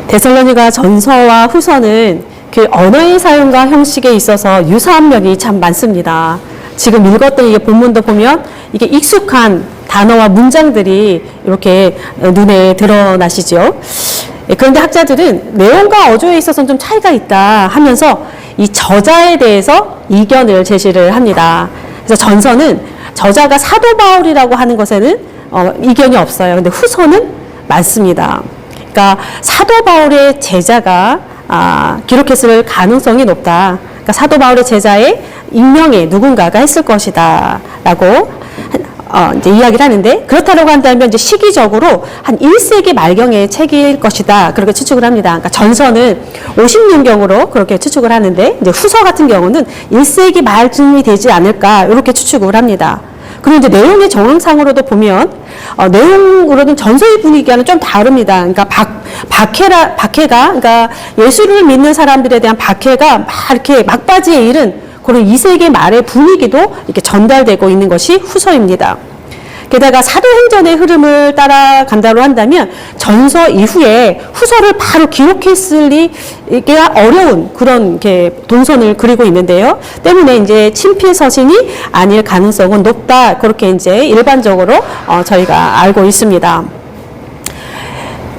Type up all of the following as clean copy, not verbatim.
데살로니가 전서와 후서는 그 언어의 사용과 형식에 있어서 유사한 면이 참 많습니다. 지금 읽었던 이 본문도 보면 이게 익숙한 단어와 문장들이 이렇게 눈에 드러나시죠. 그런데 학자들은 내용과 어조에 있어서는 좀 차이가 있다 하면서 이 저자에 대해서 이견을 제시를 합니다. 그래서 전서는 저자가 사도 바울이라고 하는 것에는 이견이 없어요. 근데 후서는 많습니다. 그러니까 사도 바울의 제자가 기록했을 가능성이 높다. 그러니까 사도 바울의 제자의 익명의 누군가가 했을 것이다 라고 이제 이야기를 하는데, 그렇다고 한다면 이제 시기적으로 한 1세기 말경의 책일 것이다 그렇게 추측을 합니다. 그러니까 전서는 50년경으로 그렇게 추측을 하는데, 이제 후서 같은 경우는 1세기 말쯤이 되지 않을까 이렇게 추측을 합니다. 그리고 이제 내용의 정황상으로도 보면 내용으로는 전서의 분위기와는 좀 다릅니다. 그러니까 박해가 그러니까 예수를 믿는 사람들에 대한 박해가 막 이렇게 막바지에 이른 그런 2세기 말의 분위기도 이렇게 전달되고 있는 것이 후서입니다. 게다가 사도행전의 흐름을 따라간다고 한다면 전서 이후에 후서를 바로 기록했을리가 어려운 그런 이렇게 동선을 그리고 있는데요. 때문에 이제 친필 서신이 아닐 가능성은 높다. 그렇게 이제 일반적으로 저희가 알고 있습니다.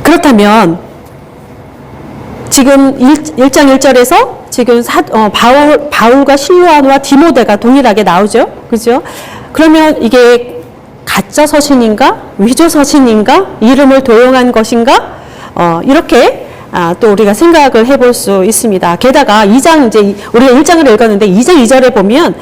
그렇다면 지금 1장 1절에서 지금 바울과 실로아노와 디모데가 동일하게 나오죠. 그죠? 그러면 이게 가짜 서신인가? 위조 서신인가? 이름을 도용한 것인가? 이렇게 또 우리가 생각을 해볼 수 있습니다. 게다가 2장, 이제 우리가 1장을 읽었는데 2장 2절에 보면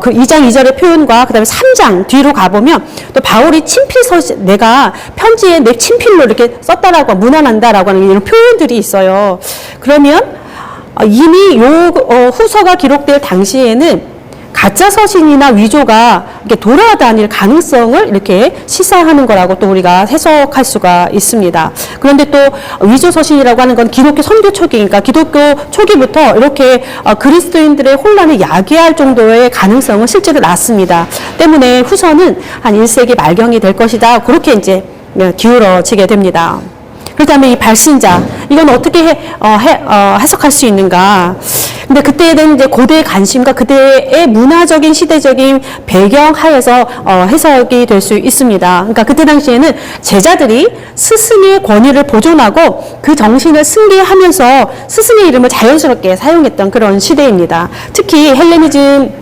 그 2장 2절의 표현과 그 다음에 3장 뒤로 가보면 또 바울이 친필 서신, 내가 편지에 내 친필로 이렇게 썼다라고 문안한다라고 하는 이런 표현들이 있어요. 그러면 이미 후서가 기록될 당시에는 가짜 서신이나 위조가 이렇게 돌아다닐 가능성을 이렇게 시사하는 거라고 또 우리가 해석할 수가 있습니다. 그런데 또 위조 서신이라고 하는 건 기독교 선교 초기니까 기독교 초기부터 이렇게 그리스도인들의 혼란을 야기할 정도의 가능성은 실제로 낮습니다. 때문에 후서는 한 1세기 말경이 될 것이다. 그렇게 이제 기울어지게 됩니다. 그렇다면 이 발신자, 이건 어떻게 해석할 수 있는가? 근데 그때는 이제 고대의 관심과 그때의 문화적인 시대적인 배경 하에서 해석이 될 수 있습니다. 그러니까 그때 당시에는 제자들이 스승의 권위를 보존하고 그 정신을 승계하면서 스승의 이름을 자연스럽게 사용했던 그런 시대입니다. 특히 헬레니즘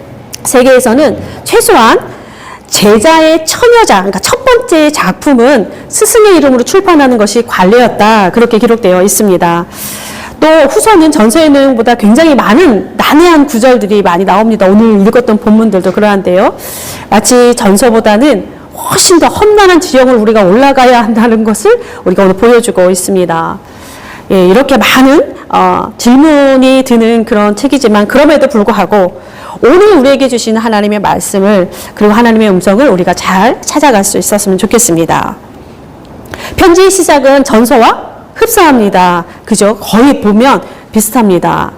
세계에서는 최소한 제자의 처녀자, 그러니까 첫 번째 작품은 스승의 이름으로 출판하는 것이 관례였다. 그렇게 기록되어 있습니다. 또 후서는 전서의 내용보다 굉장히 많은 난해한 구절들이 많이 나옵니다. 오늘 읽었던 본문들도 그러한데요. 마치 전서보다는 훨씬 더 험난한 지형을 우리가 올라가야 한다는 것을 우리가 오늘 보여주고 있습니다. 예, 이렇게 많은 질문이 드는 그런 책이지만 그럼에도 불구하고 오늘 우리에게 주신 하나님의 말씀을 그리고 하나님의 음성을 우리가 잘 찾아갈 수 있었으면 좋겠습니다. 편지의 시작은 전서와 흡사합니다. 그죠? 거의 보면 비슷합니다.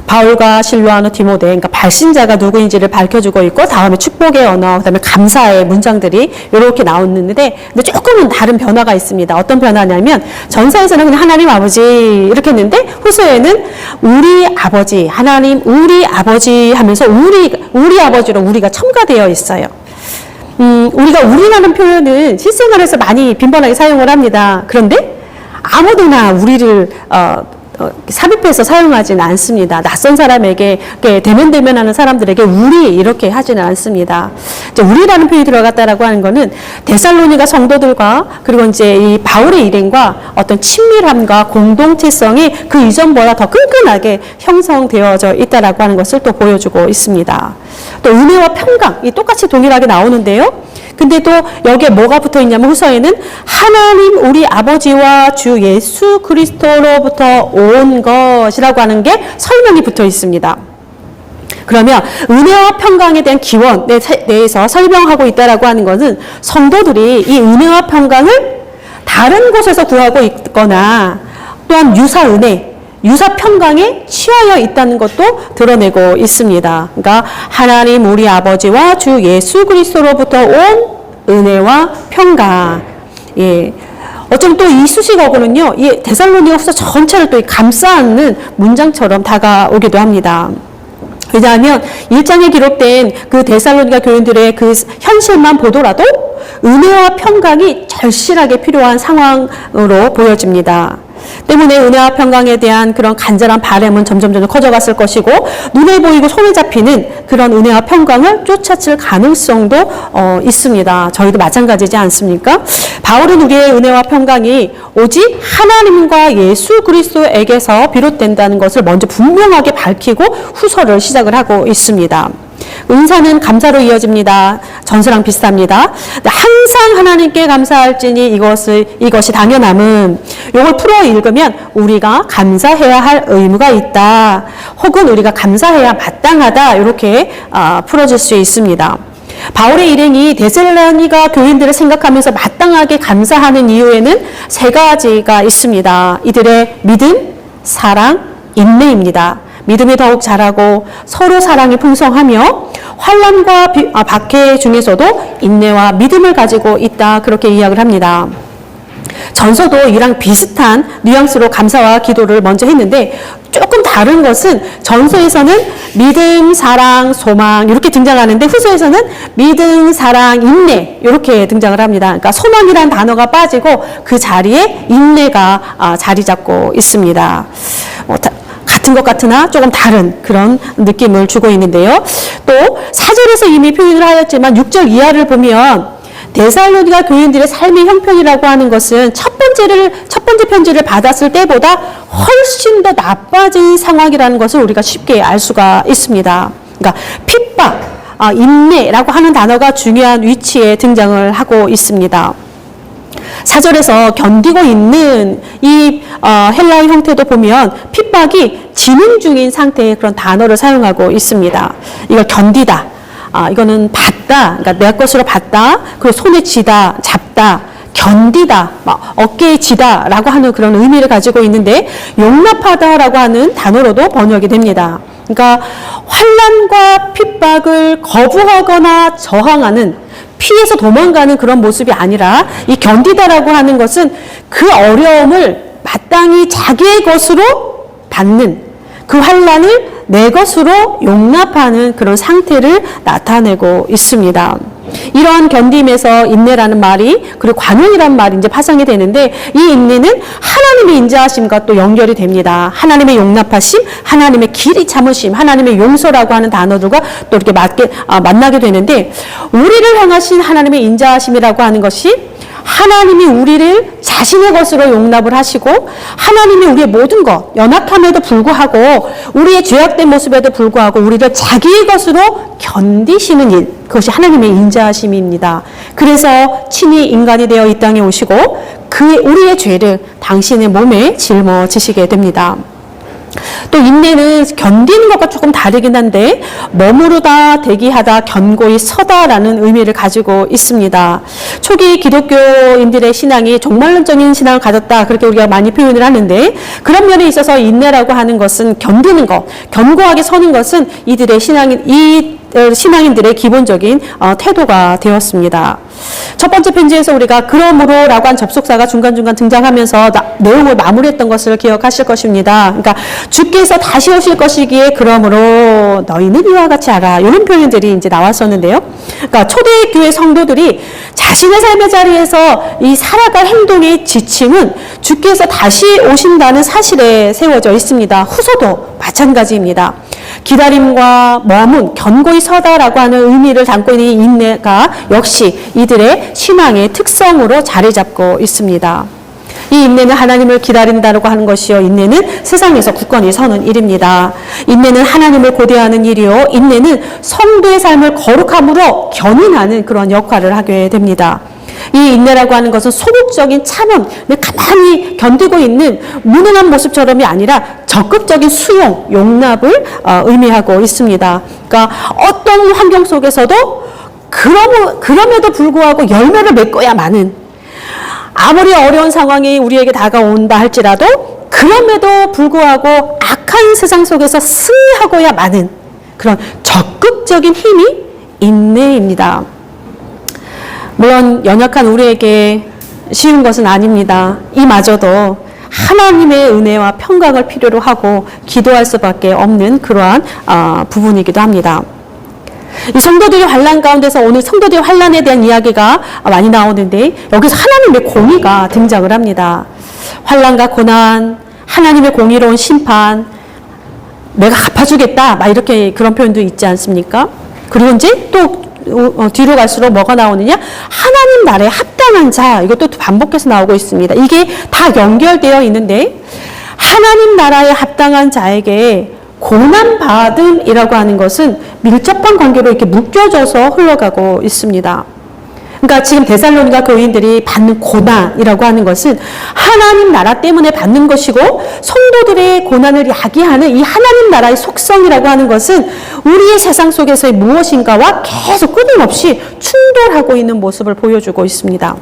바울과 실로아노, 디모데, 그러니까 발신자가 누구인지를 밝혀주고 있고 다음에 축복의 언어, 그다음에 감사의 문장들이 이렇게 나오는데 근데 조금은 다른 변화가 있습니다. 어떤 변화냐면 전서에서는 그냥 하나님 아버지 이렇게 했는데 후서에는 우리 아버지, 하나님 우리 아버지 하면서 우리 아버지로 우리가 첨가되어 있어요. 우리가 우리라는 표현은 실생활에서 많이 빈번하게 사용을 합니다. 그런데 아무데나 우리를 삽입해서 사용하지는 않습니다. 낯선 사람에게 대면대면하는 사람들에게 우리 이렇게 하지는 않습니다. 이제 우리라는 표현이 들어갔다라고 하는 거는 데살로니가 성도들과 그리고 이제 이 바울의 일행과 어떤 친밀함과 공동체성이 그 이전보다 더 끈끈하게 형성되어져 있다라고 하는 것을 또 보여주고 있습니다. 또 은혜와 평강 이 똑같이 동일하게 나오는데요. 근데 또 여기에 뭐가 붙어 있냐면 후서에는 하나님 우리 아버지와 주 예수 그리스도로부터 온 것이라고 하는 게 설명이 붙어 있습니다. 그러면 은혜와 평강에 대한 기원에 대해서 설명하고 있다라고 하는 것은 성도들이 이 은혜와 평강을 다른 곳에서 구하고 있거나 또한 유사 은혜, 유사 평강에 취하여 있다는 것도 드러내고 있습니다. 그러니까 하나님 우리 아버지와 주 예수 그리스도로부터 온 은혜와 평강. 예. 어쩌면 또 이 수식어구는요, 이 데살로니가후서 전체를 또 감싸안는 문장처럼 다가오기도 합니다. 왜냐하면 1장에 기록된 그 데살로니가 교인들의 그 현실만 보더라도 은혜와 평강이 절실하게 필요한 상황으로 보여집니다. 때문에 은혜와 평강에 대한 그런 간절한 바람은 점점 커져갔을 것이고, 눈에 보이고 손에 잡히는 그런 은혜와 평강을 쫓아칠 가능성도 있습니다. 저희도 마찬가지지 않습니까? 바울은 우리의 은혜와 평강이 오직 하나님과 예수 그리스도에게서 비롯된다는 것을 먼저 분명하게 밝히고 후서를 시작을 하고 있습니다. 은사는 감사로 이어집니다. 전서랑 비슷합니다. 항상 하나님께 감사할지니 이것이 당연함은, 이걸 풀어 읽으면 우리가 감사해야 할 의무가 있다, 혹은 우리가 감사해야 마땅하다, 이렇게 풀어질 수 있습니다. 바울의 일행이 데살로니가 교인들을 생각하면서 마땅하게 감사하는 이유에는 세 가지가 있습니다. 이들의 믿음, 사랑, 인내입니다. 믿음이 더욱 자라고 서로 사랑이 풍성하며 환난과 박해 중에서도 인내와 믿음을 가지고 있다, 그렇게 이야기를 합니다. 전서도 이랑 비슷한 뉘앙스로 감사와 기도를 먼저 했는데, 조금 다른 것은 전서에서는 믿음, 사랑, 소망 이렇게 등장하는데, 후서에서는 믿음, 사랑, 인내 이렇게 등장을 합니다. 그러니까 소망이란 단어가 빠지고 그 자리에 인내가 자리 잡고 있습니다. 같은 것 같으나 조금 다른 그런 느낌을 주고 있는데요. 또 4절에서 이미 표현을 하였지만 6절 이하를 보면 데살로니가 교인들의 삶의 형편이라고 하는 것은 첫 번째 편지를 받았을 때보다 훨씬 더 나빠진 상황이라는 것을 우리가 쉽게 알 수가 있습니다. 그러니까 핍박, 인내라고 하는 단어가 중요한 위치에 등장을 하고 있습니다. 4절에서 견디고 있는 이 헬라어 형태도 보면 핍박이 진행 중인 상태의 그런 단어를 사용하고 있습니다. 이걸 견디다, 이거는 받다, 그러니까 내 것으로 받다, 그리고 손에 쥐다, 잡다, 견디다, 어깨에 쥐다라고 하는 그런 의미를 가지고 있는데, 용납하다라고 하는 단어로도 번역이 됩니다. 그러니까 환난과 핍박을 거부하거나 저항하는, 피해서 도망가는 그런 모습이 아니라, 이 견디다라고 하는 것은 그 어려움을 마땅히 자기의 것으로 받는, 그 환난을 내 것으로 용납하는 그런 상태를 나타내고 있습니다. 이러한 견딤에서 인내라는 말이, 그리고 관용이라는 말이 이제 파생이 되는데, 이 인내는 하나님의 인자하심과 또 연결이 됩니다. 하나님의 용납하심, 하나님의 길이 참으심, 하나님의 용서라고 하는 단어들과 또 이렇게 만나게 되는데, 우리를 향하신 하나님의 인자하심이라고 하는 것이 하나님이 우리를 자신의 것으로 용납을 하시고, 하나님이 우리의 모든 것, 연약함에도 불구하고, 우리의 죄악된 모습에도 불구하고 우리를 자기의 것으로 견디시는 일, 그것이 하나님의 인자하심입니다. 그래서 친히 인간이 되어 이 땅에 오시고 우리의 죄를 당신의 몸에 짊어지시게 됩니다. 또 인내는 견디는 것과 조금 다르긴 한데, 머무르다, 대기하다, 견고히 서다라는 의미를 가지고 있습니다. 초기 기독교인들의 신앙이 종말론적인 신앙을 가졌다, 그렇게 우리가 많이 표현을 하는데, 그런 면에 있어서 인내라고 하는 것은 견디는 것, 견고하게 서는 것은 이들의 신앙인들의 기본적인 태도가 되었습니다. 첫 번째 편지에서 우리가 그러므로라고 한 접속사가 중간중간 등장하면서 내용을 마무리했던 것을 기억하실 것입니다. 그러니까 주께서 다시 오실 것이기에 그러므로 너희는 이와 같이 알아, 이런 표현들이 이제 나왔었는데요. 그러니까 초대교회 성도들이 자신의 삶의 자리에서 이 살아갈 행동의 지침은 주께서 다시 오신다는 사실에 세워져 있습니다. 후서도 마찬가지입니다. 기다림과 머문, 견고히 서다라고 하는 의미를 담고 있는 이 인내가 역시 이들의 신앙의 특성으로 자리 잡고 있습니다. 이 인내는 하나님을 기다린다고 하는 것이요, 인내는 세상에서 굳건히 서는 일입니다. 인내는 하나님을 고대하는 일이요, 인내는 성도의 삶을 거룩함으로 견인하는 그런 역할을 하게 됩니다. 이 인내라고 하는 것은 소극적인 참음, 가만히 견디고 있는 무능한 모습처럼이 아니라 적극적인 수용, 용납을 의미하고 있습니다. 그러니까 어떤 환경 속에서도 그럼에도 불구하고 열매를 맺어야만은, 아무리 어려운 상황이 우리에게 다가온다 할지라도 그럼에도 불구하고 악한 세상 속에서 승리하고야만은 그런 적극적인 힘이 인내입니다. 물론 연약한 우리에게 쉬운 것은 아닙니다. 이마저도 하나님의 은혜와 평강을 필요로 하고 기도할 수밖에 없는 그러한 부분이기도 합니다. 이 성도들의 환난 가운데서 오늘 성도들의 환난에 대한 이야기가 많이 나오는데 여기서 하나님의 공의가 등장을 합니다. 환난과 고난, 하나님의 공의로운 심판, 내가 갚아주겠다, 막 이렇게 그런 표현도 있지 않습니까? 그리고 이제 또 뒤로 갈수록 뭐가 나오느냐? 하나님 나라에 합당한 자, 이것도 반복해서 나오고 있습니다. 이게 다 연결되어 있는데 하나님 나라에 합당한 자에게 고난받음이라고 하는 것은 밀접한 관계로 이렇게 묶여져서 흘러가고 있습니다. 그러니까 지금 데살로니가 교인들이 받는 고난이라고 하는 것은 하나님 나라 때문에 받는 것이고, 성도들의 고난을 야기하는 이 하나님 나라의 속성이라고 하는 것은 우리의 세상 속에서의 무엇인가와 계속 끊임없이 충돌하고 있는 모습을 보여주고 있습니다.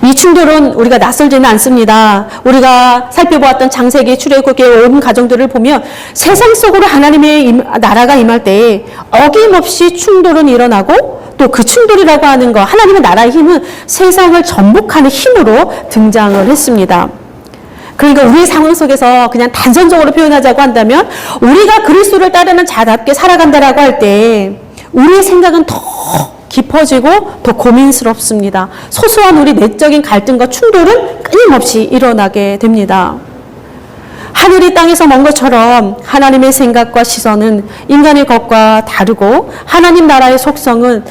이 충돌은 우리가 낯설지는 않습니다. 우리가 살펴보았던 창세기, 출애굽기의 온 가정들을 보면 세상 속으로 하나님의 나라가 임할 때에 어김없이 충돌은 일어나고, 또 그 충돌이라고 하는 거, 하나님의 나라의 힘은 세상을 전복하는 힘으로 등장을 했습니다. 그러니까 우리의 상황 속에서 그냥 단선적으로 표현하자고 한다면, 우리가 그리스도를 따르는 자답게 살아간다라고 할 때 우리의 생각은 더 깊어지고 더 고민스럽습니다. 소소한 우리 내적인 갈등과 충돌은 끊임없이 일어나게 됩니다. 하늘이 땅에서 먼 것처럼 하나님의 생각과 시선은 인간의 것과 다르고, 하나님 나라의 속성은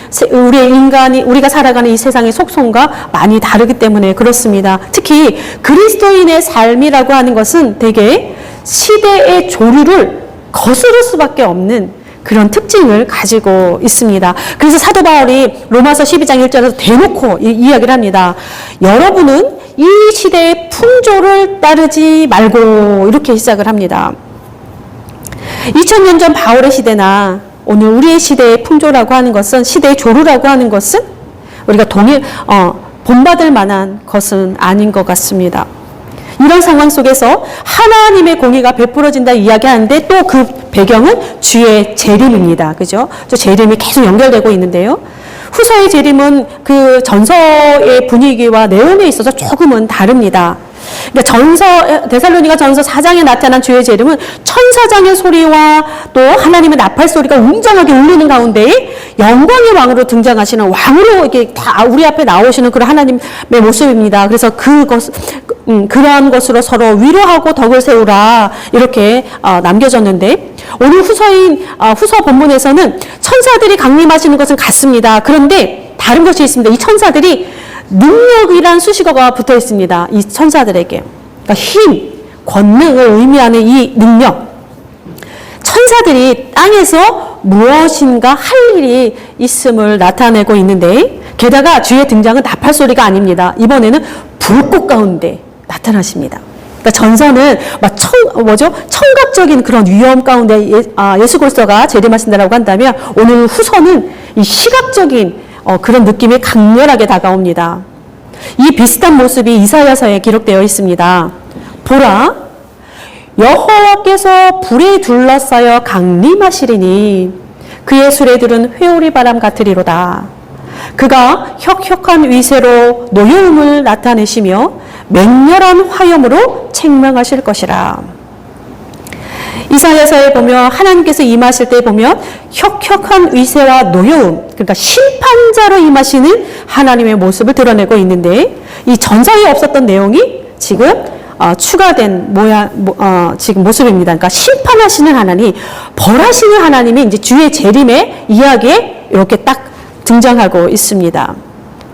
우리가 살아가는 이 세상의 속성과 많이 다르기 때문에 그렇습니다. 특히 그리스도인의 삶이라고 하는 것은 되게 시대의 조류를 거스를 수밖에 없는 그런 특징을 가지고 있습니다. 그래서 사도 바울이 로마서 12장 1절에서 대놓고 이야기를 합니다. 여러분은 이 시대의 풍조를 따르지 말고, 이렇게 시작을 합니다. 2000년 전 바울의 시대나 오늘 우리의 시대의 풍조라고 하는 것은, 시대의 조류라고 하는 것은 우리가 본받을 만한 것은 아닌 것 같습니다. 이런 상황 속에서 하나님의 공의가 베풀어진다 이야기하는데, 또 그 배경은 주의 재림입니다. 그죠? 저 재림이 계속 연결되고 있는데요. 후서의 재림은 그 전서의 분위기와 내용에 있어서 조금은 다릅니다. 그러니까 데살로니가 전서 4장에 나타난 주의 재림은 천사장의 소리와 또 하나님의 나팔 소리가 웅장하게 울리는 가운데 영광의 왕으로 등장하시는, 왕으로 이렇게 다 우리 앞에 나오시는 그런 하나님의 모습입니다. 그래서 그러한 것으로 서로 위로하고 덕을 세우라, 이렇게 남겨졌는데, 오늘 후서 본문에서는 천사들이 강림하시는 것은 같습니다. 그런데 다른 것이 있습니다. 이 천사들이 능력이란 수식어가 붙어 있습니다. 이 천사들에게. 그러니까 힘, 권능을 의미하는 이 능력. 천사들이 땅에서 무엇인가 할 일이 있음을 나타내고 있는데, 게다가 주의 등장은 나팔 소리가 아닙니다. 이번에는 불꽃 가운데 나타나십니다. 그러니까 전서는 청각적인 그런 위험 가운데 예수 그리스도가 재림하신다라고 한다면, 오늘 후서는 이 시각적인 그런 느낌이 강렬하게 다가옵니다. 이 비슷한 모습이 이사야서에 기록되어 있습니다. 보라, 여호와께서 불에 둘러싸여 강림하시리니 그의 수레들은 회오리 바람 같으리로다. 그가 혁혁한 위세로 노여움을 나타내시며 맹렬한 화염으로 책망하실 것이라. 이사야서에 보면 하나님께서 임하실 때 보면 혁혁한 위세와 노여움, 그러니까 심판자로 임하시는 하나님의 모습을 드러내고 있는데, 이 전서에 없었던 내용이 지금 추가된 지금 모습입니다. 그러니까 심판하시는 하나님, 벌하시는 하나님이 이제 주의 재림의 이야기에 이렇게 딱 등장하고 있습니다.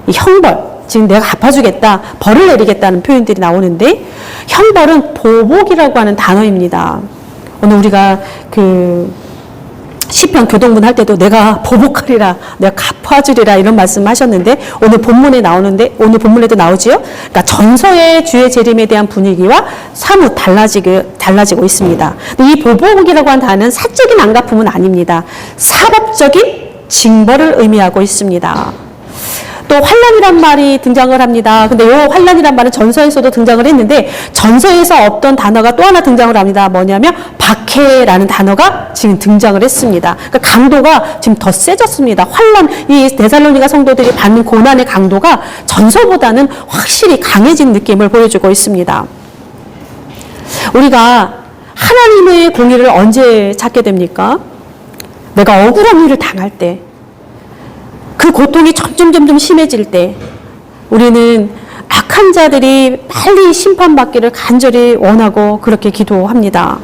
이 형벌, 지금 내가 갚아주겠다, 벌을 내리겠다는 표현들이 나오는데, 형벌은 보복이라고 하는 단어입니다. 오늘 우리가 시편 교동문 할 때도 내가 보복하리라, 내가 갚아주리라, 이런 말씀 하셨는데, 오늘 본문에도 나오지요. 그러니까 전서의 주의 재림에 대한 분위기와 사뭇 달라지고 있습니다. 근데 이 보복이라고 하는 단어는 사적인 안갚음은 아닙니다. 사법적인 징벌을 의미하고 있습니다. 또 환란이란 말이 등장을 합니다. 근데 이 환란이란 말은 전서에서도 등장을 했는데 전서에서 없던 단어가 또 하나 등장을 합니다. 뭐냐면 박해라는 단어가 지금 등장을 했습니다. 그러니까 강도가 지금 더 세졌습니다. 환란, 이 데살로니가 성도들이 받는 고난의 강도가 전서보다는 확실히 강해진 느낌을 보여주고 있습니다. 우리가 하나님의 공의를 언제 찾게 됩니까? 내가 억울한 일을 당할 때, 그 고통이 점점 심해질 때 우리는 악한 자들이 빨리 심판받기를 간절히 원하고 그렇게 기도합니다.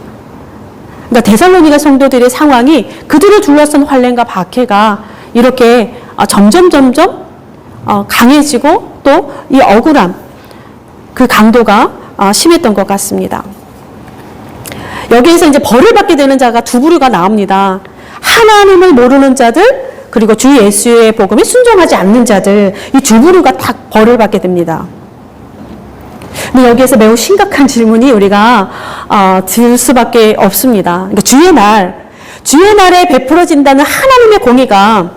그러니까 데살로니가 성도들의 상황이 그들을 둘러싼 환난과 박해가 이렇게 점점 강해지고 또 이 억울함, 그 강도가 심했던 것 같습니다. 여기에서 이제 벌을 받게 되는 자가 두 부류가 나옵니다. 하나님을 모르는 자들, 그리고 주 예수의 복음에 순종하지 않는 자들, 이 두 부류가 딱 벌을 받게 됩니다. 근데 여기에서 매우 심각한 질문이 우리가 들 수밖에 없습니다. 그러니까 주의 날에 베풀어진다는 하나님의 공의가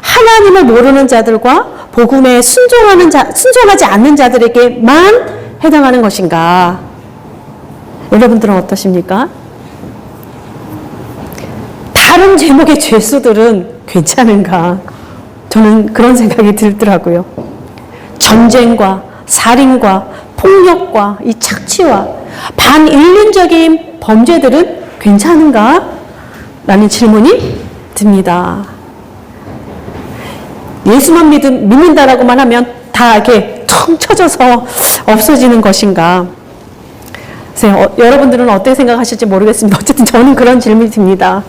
하나님을 모르는 자들과 복음에 순종하지 않는 자들에게만 해당하는 것인가? 여러분들은 어떠십니까? 다른 제목의 죄수들은 괜찮은가? 저는 그런 생각이 들더라고요. 전쟁과 살인과 폭력과 이 착취와 반인륜적인 범죄들은 괜찮은가? 라는 질문이 듭니다. 예수만 믿는다라고만 하면 다 이렇게 텅 쳐져서 없어지는 것인가? 여러분들은 어떻게 생각하실지 모르겠습니다. 어쨌든 저는 그런 질문이 듭니다.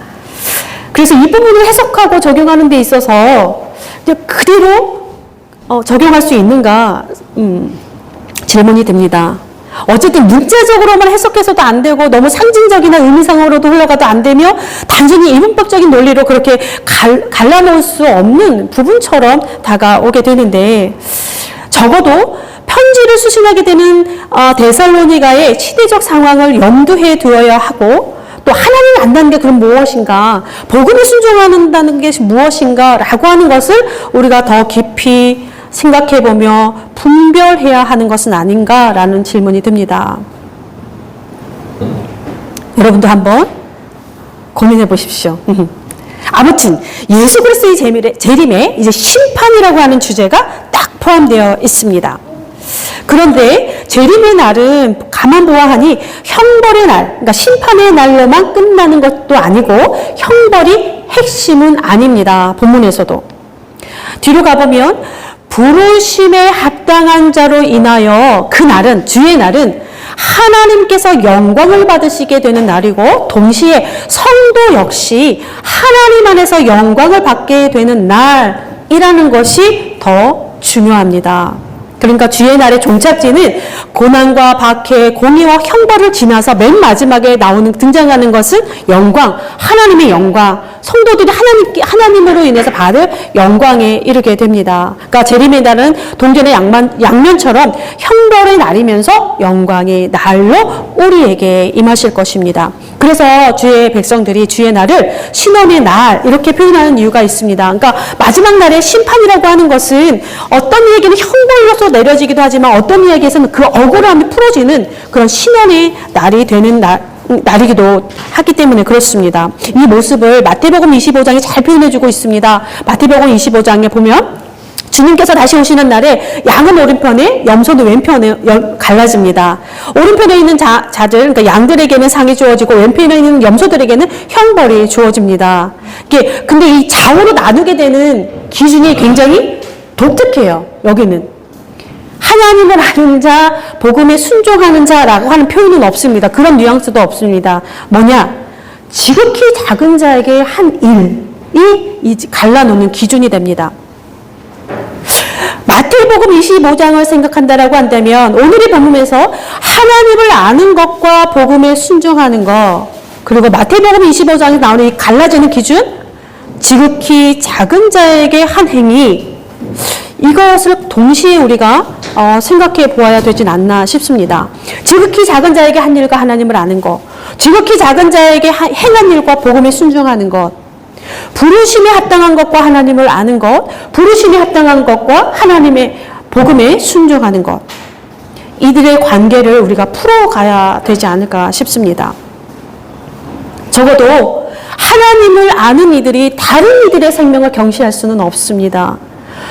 그래서 이 부분을 해석하고 적용하는 데 있어서 그대로 적용할 수 있는가 질문이 듭니다. 어쨌든 문자적으로만 해석해서도 안 되고 너무 상징적이나 의미상으로도 흘러가도 안 되며 단순히 이분법적인 논리로 그렇게 갈라놓을 수 없는 부분처럼 다가오게 되는데 적어도 편지를 수신하게 되는 데살로니가의 시대적 상황을 염두에 두어야 하고 또 하나님을 안다는 게 그럼 무엇인가? 복음에 순종한다는 게 무엇인가? 라고 하는 것을 우리가 더 깊이 생각해보며 분별해야 하는 것은 아닌가라는 질문이 듭니다. 여러분도 한번 고민해 보십시오. 아무튼 예수 그리스도의 재림에 이제 심판이라고 하는 주제가 딱 포함되어 있습니다. 그런데 재림의 날은 가만 보아하니 형벌의 날, 그러니까 심판의 날로만 끝나는 것도 아니고 형벌이 핵심은 아닙니다. 본문에서도. 뒤로 가보면 부르심에 합당한 자로 인하여 그 날은, 주의 날은 하나님께서 영광을 받으시게 되는 날이고 동시에 성도 역시 하나님 안에서 영광을 받게 되는 날이라는 것이 더 중요합니다. 그러니까 주의 날의 종착지는 고난과 박해, 공의와 형벌을 지나서 맨 마지막에 등장하는 것은 영광, 하나님의 영광, 성도들이 하나님으로 인해서 받을 영광에 이르게 됩니다. 그러니까 재림의 날은 동전의 양면처럼 형벌의 날이면서 영광의 날로 우리에게 임하실 것입니다. 그래서 주의 백성들이 주의 날을 신원의 날 이렇게 표현하는 이유가 있습니다. 그러니까 마지막 날의 심판이라고 하는 것은 어떤 이에게는 형벌로서 내려지기도 하지만 어떤 이에게서는 그 억울함이 풀어지는 그런 신원의 날이 되는 날이기도 하기 때문에 그렇습니다. 이 모습을 마태복음 25장에 잘 표현해주고 있습니다. 마태복음 25장에 보면 주님께서 다시 오시는 날에 양은 오른편에 염소는 왼편에 갈라집니다. 오른편에 있는 자들, 그러니까 양들에게는 상이 주어지고 왼편에 있는 염소들에게는 형벌이 주어집니다. 근데 이 좌우로 나누게 되는 기준이 굉장히 독특해요. 여기는 하나님을 아는 자, 복음에 순종하는 자라고 하는 표현은 없습니다. 그런 뉘앙스도 없습니다. 뭐냐? 지극히 작은 자에게 한 일이 갈라놓는 기준이 됩니다. 마태복음 25장을 생각한다라고 한다면 오늘의 본문에서 하나님을 아는 것과 복음에 순종하는 것, 그리고 마태복음 25장에 나오는 이 갈라지는 기준, 지극히 작은 자에게 한 행위, 이것을 동시에 우리가 생각해 보아야 되진 않나 싶습니다. 지극히 작은 자에게 한 일과 하나님을 아는 것, 지극히 작은 자에게 행한 일과 복음에 순종하는 것, 부르심에 합당한 것과 하나님을 아는 것, 부르심에 합당한 것과 하나님의 복음에 순종하는 것, 이들의 관계를 우리가 풀어가야 되지 않을까 싶습니다. 적어도 하나님을 아는 이들이 다른 이들의 생명을 경시할 수는 없습니다.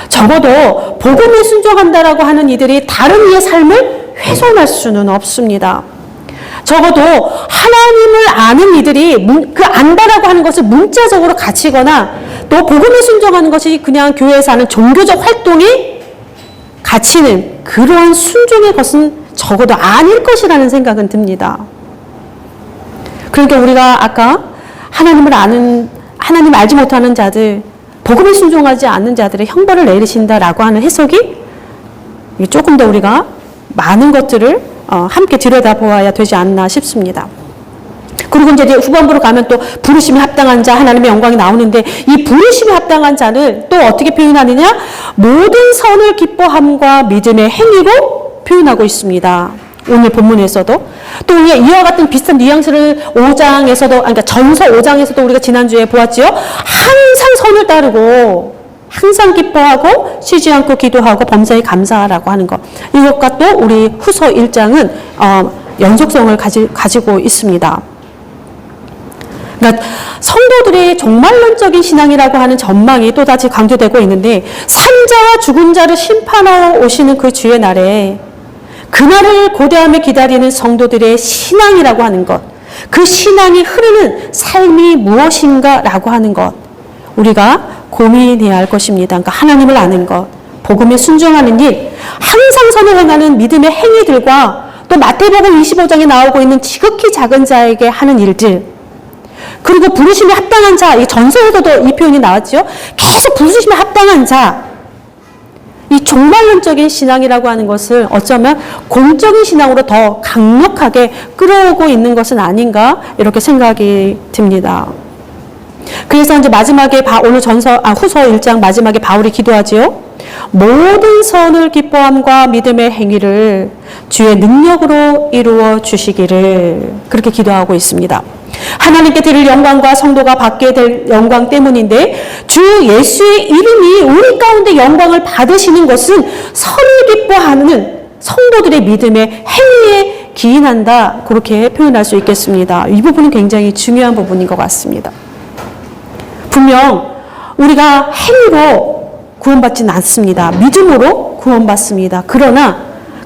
적어도 복음에 순종한다라고 하는 이들이 다른 이의 삶을 훼손할 수는 없습니다. 적어도 하나님을 아는 이들이 그 안다라고 하는 것을 문자적으로 갖추거나 또 복음에 순종하는 것이 그냥 교회에서 하는 종교적 활동이 갖추는 그러한 순종의 것은 적어도 아닐 것이라는 생각은 듭니다. 그러니까 우리가 아까 하나님을 아는, 하나님 알지 못하는 자들, 복음에 순종하지 않는 자들의 형벌을 내리신다라고 하는 해석이 조금 더 우리가 많은 것들을 함께 들여다보아야 되지 않나 싶습니다. 그리고 이제 후반부로 가면 또 부르심에 합당한 자, 하나님의 영광이 나오는데 이 부르심에 합당한 자를 또 어떻게 표현하느냐? 모든 선을 기뻐함과 믿음의 행위로 표현하고 있습니다. 오늘 본문에서도 또 이와 같은 비슷한 뉘앙스를 5장에서도, 그러니까 전서 5장에서도 우리가 지난주에 보았지요. 항상 선을 따르고 항상 기뻐하고 쉬지 않고 기도하고 범사에 감사하라고 하는 것. 이것과 또 우리 후서 1장은 연속성을 가지고 있습니다. 그러니까 성도들의 종말론적인 신앙이라고 하는 전망이 또다시 강조되고 있는데 산자와 죽은 자를 심판하러 오시는 그 주의 날에 그날을 고대하며 기다리는 성도들의 신앙이라고 하는 것, 그 신앙이 흐르는 삶이 무엇인가라고 하는 것, 우리가 고민해야 할 것입니다. 그러니까 하나님을 아는 것, 복음에 순종하는 일, 항상 선을 행하는 믿음의 행위들과 또 마태복음 25장에 나오고 있는 지극히 작은 자에게 하는 일들, 그리고 부르심에 합당한 자, 이 전서에서도 이 표현이 나왔죠. 계속 부르심에 합당한 자, 이 종말론적인 신앙이라고 하는 것을 어쩌면 공적인 신앙으로 더 강력하게 끌어오고 있는 것은 아닌가 이렇게 생각이 듭니다. 그래서 이제 마지막에 오늘 후서 1장 마지막에 바울이 기도하지요. 모든 선을 기뻐함과 믿음의 행위를 주의 능력으로 이루어 주시기를 그렇게 기도하고 있습니다. 하나님께 드릴 영광과 성도가 받게 될 영광 때문인데 주 예수의 이름이 우리 가운데 영광을 받으시는 것은 선을 기뻐하는 성도들의 믿음의 행위에 기인한다. 그렇게 표현할 수 있겠습니다. 이 부분은 굉장히 중요한 부분인 것 같습니다. 분명 우리가 행위로 구원받지는 않습니다. 믿음으로 구원받습니다. 그러나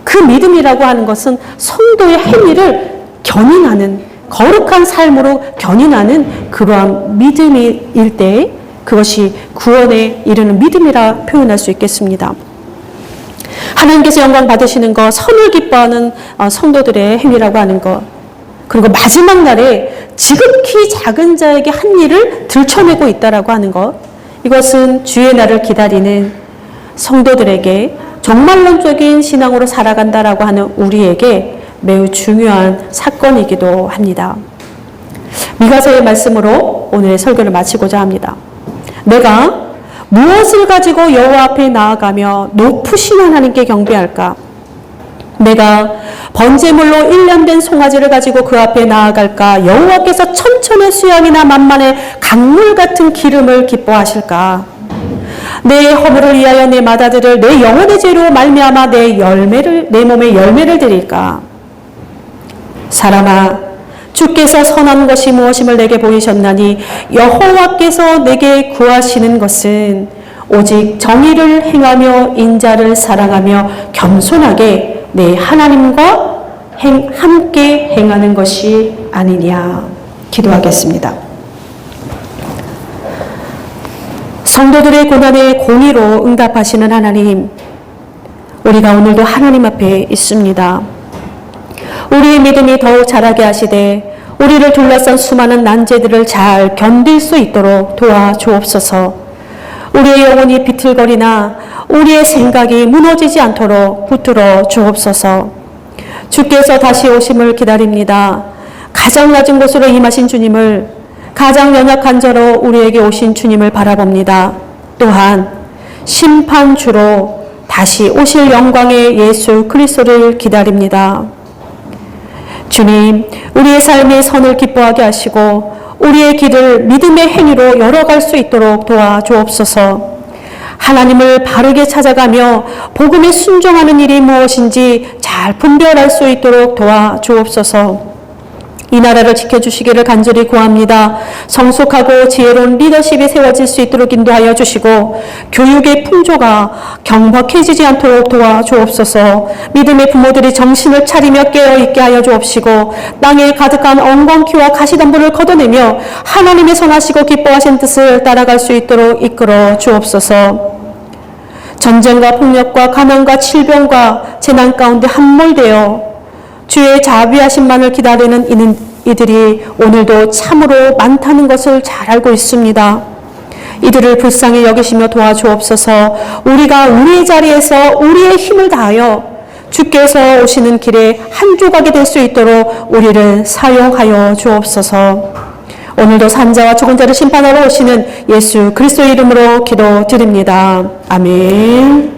그 믿음이라고 하는 것은 성도의 행위를 견인하는 거룩한 삶으로 견인하는 그러한 믿음일 때 그것이 구원에 이르는 믿음이라 표현할 수 있겠습니다. 하나님께서 영광 받으시는 것, 선을 기뻐하는 성도들의 행위라고 하는 것, 그리고 마지막 날에 지극히 작은 자에게 한 일을 들춰내고 있다라고 하는 것, 이것은 주의 날을 기다리는 성도들에게 종말론적인 신앙으로 살아간다라고 하는 우리에게 매우 중요한 사건이기도 합니다. 미가서의 말씀으로 오늘의 설교를 마치고자 합니다. 내가 무엇을 가지고 여호와 앞에 나아가며 높으신 하나님께 경배할까? 내가 번제물로 1년 된 송아지를 가지고 그 앞에 나아갈까? 여호와께서 천천의 수양이나 만만의 강물 같은 기름을 기뻐하실까? 내 허물을 위하여 내 맏아들을 내 영혼의 죄로 말미암아 내 몸에 열매를 드릴까? 사람아, 주께서 선한 것이 무엇임을 내게 보이셨나니 여호와께서 내게 구하시는 것은 오직 정의를 행하며 인자를 사랑하며 겸손하게 내 하나님과 함께 행하는 것이 아니냐. 기도하겠습니다. 성도들의 고난에 공의로 응답하시는 하나님, 우리가 오늘도 하나님 앞에 있습니다. 우리의 믿음이 더욱 자라게 하시되 우리를 둘러싼 수많은 난제들을 잘 견딜 수 있도록 도와주옵소서. 우리의 영혼이 비틀거리나 우리의 생각이 무너지지 않도록 붙들어 주옵소서. 주께서 다시 오심을 기다립니다. 가장 낮은 곳으로 임하신 주님을, 가장 연약한 자로 우리에게 오신 주님을 바라봅니다. 또한 심판주로 다시 오실 영광의 예수 그리스도를 기다립니다. 주님, 우리의 삶의 선을 기뻐하게 하시고 우리의 길을 믿음의 행위로 열어갈 수 있도록 도와주옵소서. 하나님을 바르게 찾아가며 복음에 순종하는 일이 무엇인지 잘 분별할 수 있도록 도와주옵소서. 이 나라를 지켜주시기를 간절히 구합니다. 성숙하고 지혜로운 리더십이 세워질 수 있도록 인도하여 주시고 교육의 풍조가 경박해지지 않도록 도와주옵소서. 믿음의 부모들이 정신을 차리며 깨어있게 하여 주옵시고 땅에 가득한 엉겅퀴와 가시덤불을 걷어내며 하나님의 선하시고 기뻐하신 뜻을 따라갈 수 있도록 이끌어 주옵소서. 전쟁과 폭력과 가난과 질병과 재난 가운데 함몰되어 주의 자비하심만을 기다리는 이들이 오늘도 참으로 많다는 것을 잘 알고 있습니다. 이들을 불쌍히 여기시며 도와주옵소서. 우리가 우리의 자리에서 우리의 힘을 다하여 주께서 오시는 길에 한 조각이 될 수 있도록 우리를 사용하여 주옵소서. 오늘도 산자와 죽은 자를 심판하러 오시는 예수 그리스도의 이름으로 기도드립니다. 아멘.